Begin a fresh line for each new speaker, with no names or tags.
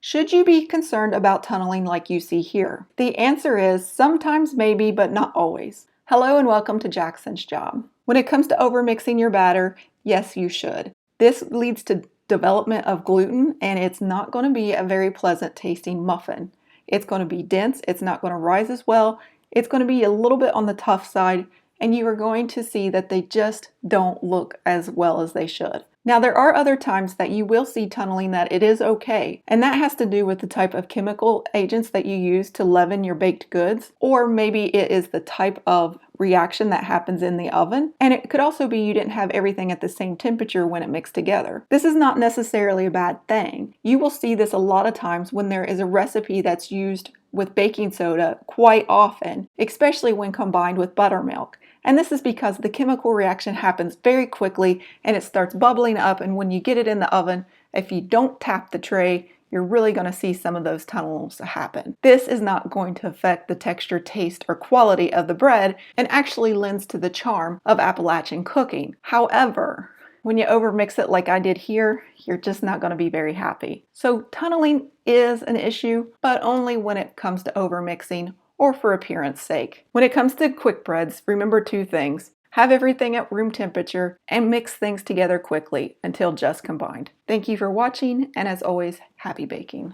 Should you be concerned about tunneling like you see here? The answer is sometimes maybe, but not always. Hello and welcome to Jackson's Job. When it comes to overmixing your batter, yes, you should. This leads to development of gluten, and it's not going to be a very pleasant tasting muffin. It's going to be dense, it's not going to rise as well, it's going to be a little bit on the tough side, and you are going to see that they just don't look as well as they should. Now, there are other times that you will see tunneling that it is okay, and that has to do with the type of chemical agents that you use to leaven your baked goods, or maybe it is the type of reaction that happens in the oven, and it could also be you didn't have everything at the same temperature when it mixed together. This is not necessarily a bad thing. You will see this a lot of times when there is a recipe that's used with baking soda quite often, especially when combined with buttermilk. And this is because the chemical reaction happens very quickly and it starts bubbling up, and when you get it in the oven, if you don't tap the tray, you're really going to see some of those tunnels happen. This is not going to affect the texture, taste, or quality of the bread and actually lends to the charm of Appalachian cooking. However, when you overmix it like I did here, you're just not going to be very happy. So tunneling is an issue, but only when it comes to overmixing or for appearance sake. When it comes to quick breads, remember two things. Have everything at room temperature and mix things together quickly until just combined. Thank you for watching, and as always, happy baking.